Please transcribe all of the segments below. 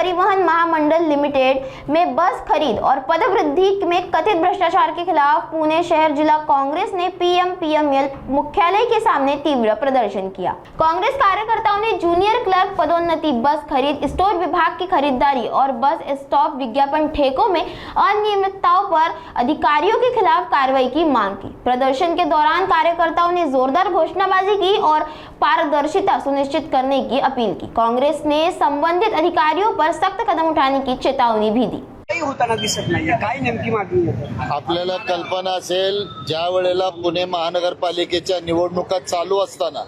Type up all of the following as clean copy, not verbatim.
परिवहन महामंडल लिमिटेड में बस खरीद और पदवृद्धि में कथित भ्रष्टाचार के खिलाफ पुणे शहर जिला कांग्रेस ने पीएमपीएमएल मुख्यालय के सामने तीव्र प्रदर्शन किया। कांग्रेस कार्यकर्ताओं ने जूनियर क्लर्क पदोन्नति, बस खरीद, स्टोर विभाग की खरीदारी और बस स्टॉप विज्ञापन ठेकों में अनियमितताओं पर अधिकारियों के खिलाफ कार्रवाई की मांग की। प्रदर्शन के दौरान कार्यकर्ताओं ने जोरदार घोषणाबाजी की और पारदर्शिता सुनिश्चित करने की अपील की। कांग्रेस ने संबंधित अधिकारियों पर सख्त कदम उठाने की चेतावनी भी दी। काही होताना दिसत नाहीये, काय नेमकी मागणी आहे? आपल्याला कल्पना असेल, ज्या वेळेला पुणे महानगरपालिकेच्या निवडणुका चालू असताना,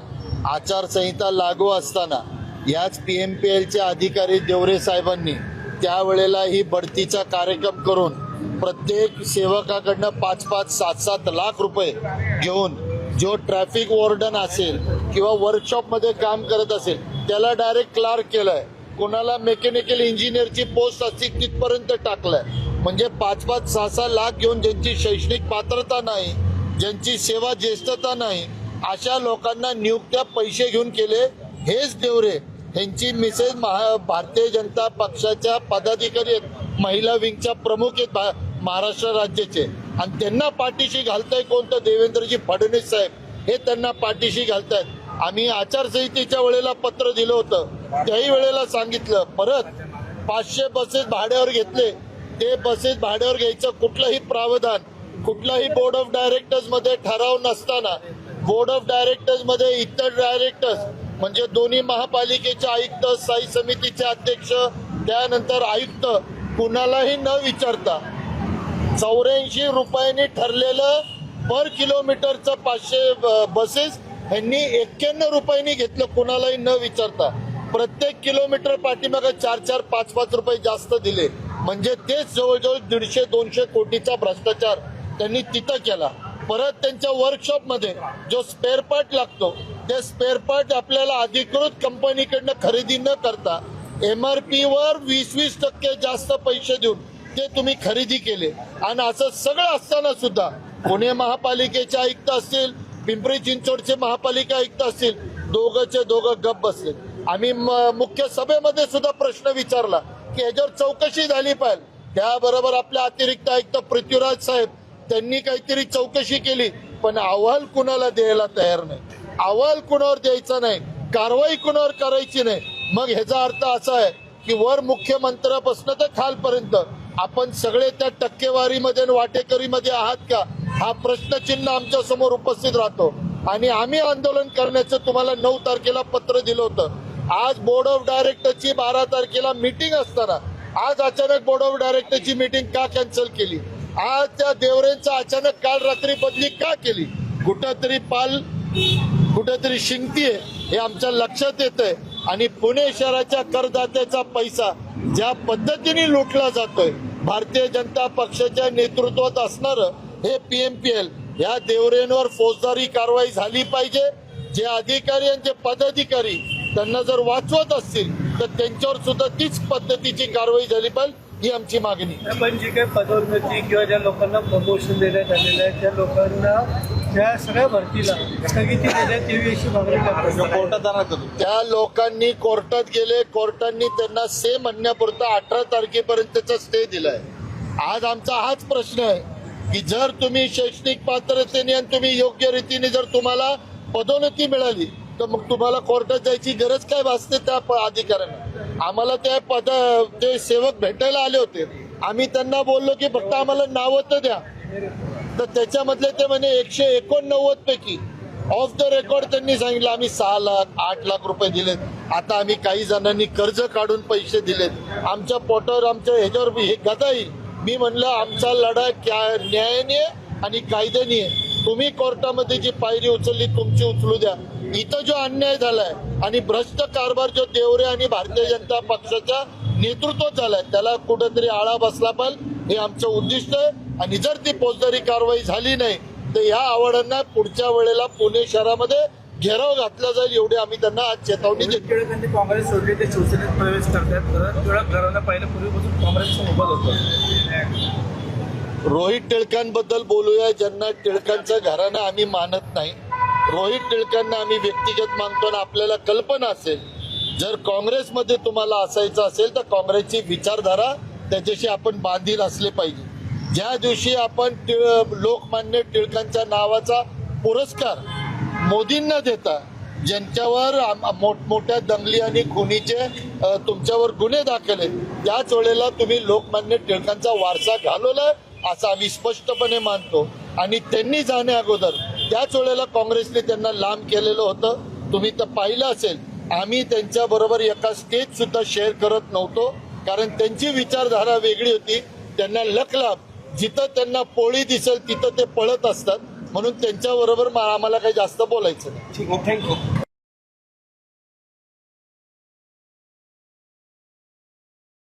आचारसंहिता लागू असताना याच पीएमपीएलचे अधिकारी देवरे साहेबांनी त्यावेळेला ही बढतीचा कार्यक्रम करून प्रत्येक सेवकाकडनं 5-5, 7-7 लाख रुपये घेऊन जो ट्रॅफिक वॉर्डन असेल किंवा वर्कशॉपमध्ये काम करत असेल त्याला डायरेक्ट क्लार्क केलंय, कोणाला मेकॅनिकल इंजिनियरची पोस्ट असतील तिथपर्यंत टाकलंय। म्हणजे 5-5, 6-6 लाख घेऊन ज्यांची शैक्षणिक पात्रता नाही, ज्यांची सेवा ज्येष्ठता नाही, अशा लोकांना नियुक्त्या पैसे घेऊन केले। हेच देवरे यांची मिसेस भारतीय जनता पक्षाच्या पदाधिकारी आहेत, महिला विंगच्या प्रमुख आहेत महाराष्ट्र राज्याचे, आणि त्यांना पाठीशी घालताय कोणतं? देवेंद्रजी फडणवीस साहेब हे त्यांना पाठीशी घालतायत। आम्ही आचारसंहितेच्या वेळेला पत्र दिलं होतं, त्याही वेळेला सांगितलं परत 500 बसेस भाड्यावर घेतले, ते बसेस भाड्यावर घ्यायचं कुठलंही प्रावधान कुठलाही बोर्ड ऑफ डायरेक्टर्स मध्ये ठराव नसताना, बोर्ड ऑफ डायरेक्टर्स मध्ये इतर डायरेक्टर्स म्हणजे दोन्ही महापालिकेचे आयुक्त, स्थायी समितीचे अध्यक्ष, त्यानंतर आयुक्त कुणालाही न विचारता 84 रुपयांनी ठरलेलं पर किलोमीटरचं 500 बसेस यांनी 91 रुपयांनी घेतलं, कुणालाही न विचारता। प्रत्येक किलोमीटर पाठीमागे 4-4, 5-5 रुपये जास्त दिले। म्हणजे तेच जवळजवळ 150-200 कोटीचा भ्रष्टाचार त्यांनी तिथं केला। परत त्यांच्या वर्कशॉपमध्ये जो स्पेअर पार्ट लागतो ते स्पेअर पार्ट आपल्याला अधिकृत कंपनीकडनं खरेदी न करता MRP वर 20% जास्त पैसे देऊन ते तुम्ही खरेदी केले। आणि असं सगळं असताना सुद्धा पुणे महापालिकेचे आयुक्त असतील, पिंपरी चिंचवडचे महापालिका आयुक्त असतील, दोघंचे दोघं गप्प बसले। आम्ही मुख्य सभेमध्ये सुद्धा प्रश्न विचारला की याच्यावर चौकशी झाली पाहिजे। त्याबरोबर आपले अतिरिक्त आयुक्त पृथ्वीराज साहेब त्यांनी काहीतरी चौकशी केली, पण अहवाल कुणाला द्यायला तयार नाही, अहवाल कुणावर द्यायचा नाही, कारवाई कुणावर करायची नाही। मग ह्याचा अर्थ असा आहे की वर मुख्यमंत्र्यापासून तर खालपर्यंत आपण सगळे त्या टक्केवारीमध्ये आणि वाटेकरीमध्ये आहात का, हा प्रश्नचिन्ह आमच्या समोर उपस्थित राहतो। आणि आम्ही आंदोलन करण्याचं तुम्हाला 9 तारखेला पत्र दिलं होतं। आज बोर्ड ऑफ डायरेक्टरची 12 तारखेला मीटिंग असताना आज अचानक बोर्ड ऑफ डायरेक्टरची मीटिंग का कॅन्सल केली? आज त्या देवरेंचा अचानक काल रात्री बदली का केली? कुठेतरी शिंकतीये हे आमच्या लक्षात येतंय। आणि पुणे शहराच्या करदात्याचा पैसा ज्या पद्धतीने लुटला जातोय, भारतीय जनता पक्षाच्या नेतृत्वात असणारं हे पीएमपीएल, या देवरेंवर फौजदारी कारवाई झाली पाहिजे। जे अधिकारी आणि जे पदाधिकारी त्यांना जर वाचवत असतील तर त्यांच्यावर सुद्धा तीच पद्धतीची कारवाई झाली पाहिजे, ही आमची मागणी। पण जे काही पदोन्नती किंवा ज्या लोकांना प्रमोशन देण्यात आलेलं आहे त्या लोकांना त्या सगळ्या भरतीला स्थगिती देण्यात यावी अशी मागणी करतात। त्या लोकांनी कोर्टात गेले, कोर्टांनी त्यांना स्टे म्हणण्यापुरता 18 तारखेपर्यंतचा स्टे दिलाय। आज आमचा हाच प्रश्न आहे की जर तुम्ही शैक्षणिक पात्रतेने आणि तुम्ही योग्य रीतीने जर तुम्हाला पदोन्नती मिळाली तर मग तुम्हाला कोर्टात जायची गरज काय भासते? त्या अधिकाऱ्यांना आम्हाला ते सेवक भेटायला आले होते, आम्ही त्यांना बोललो की फक्त आम्हाला नावं तर द्या, तर त्याच्यामधले ते म्हणे 189 पैकी ऑफ द रेकॉर्ड त्यांनी सांगितलं आम्ही 6 लाख 8 लाख रुपये दिलेत। आता आम्ही काही जणांनी कर्ज काढून पैसे दिलेत, आमच्या पोटावर आमच्या ह्याच्यावर हे गदा येईल। मी म्हणलं आमचा लढा न्यायाने आणि कायद्याने, तुम्ही कोर्टामध्ये जी पायरी उचलली तुमची उचलू द्या। इथं जो अन्याय झालाय आणि भ्रष्ट कारभार जो देवरे आणि भारतीय जनता पक्षाच्या नेतृत्वात झालाय त्याला कुठेतरी आळा बसला पाहिजे, हे आमचं उद्दिष्ट आहे। आणि जर ती फौजदारी कारवाई झाली नाही तर या आवाडांना पुढच्या वेळेला पुणे शहरामध्ये घेराव घातला जाईल, एवढी आम्ही त्यांना आज चेतावणी देतो। काँग्रेस सोडली ते शिवसेनेत प्रवेश करतात, घरांना पहिलं पूर्वीपासून काँग्रेस सोबत होतं। रोहित टिळकांबद्दल बोलूया, ज्यांना टिळकांचं घराणं आम्ही मानत नाही। रोहित टिळकांना आम्ही व्यक्तिगत मानतो आणि आपल्याला कल्पना असेल जर काँग्रेसमध्ये तुम्हाला असायचं असेल तर काँग्रेसची विचारधारा त्याच्याशी आपण बांधील असले पाहिजे. ज्या दिवशी आपण लोकमान्य टिळकांच्या नावाचा पुरस्कार मोदींना देता, ज्यांच्यावर मोठमोठ्या दंगली आणि खुनीचे तुमच्यावर गुन्हे दाखल आहेत, त्याच वेळेला तुम्ही लोकमान्य टिळकांचा वारसा घालवलाय असं आम्ही स्पष्टपणे मानतो. आणि त्यांनी जाण्या अगोदर त्याच वेळेला काँग्रेसने त्यांना लांब केलेलं होतं. तुम्ही तर पाहिलं असेल, आम्ही त्यांच्या बरोबर एका स्टेज सुद्धा शेअर करत नव्हतो, कारण त्यांची विचारधारा वेगळी होती. त्यांना लकलाभ, जिथं त्यांना पोळी दिसेल तिथं ते पळत असतात, म्हणून त्यांच्याबरोबर आम्हाला काही जास्त बोलायचं नाही. ठीक आहे, थँक्यू.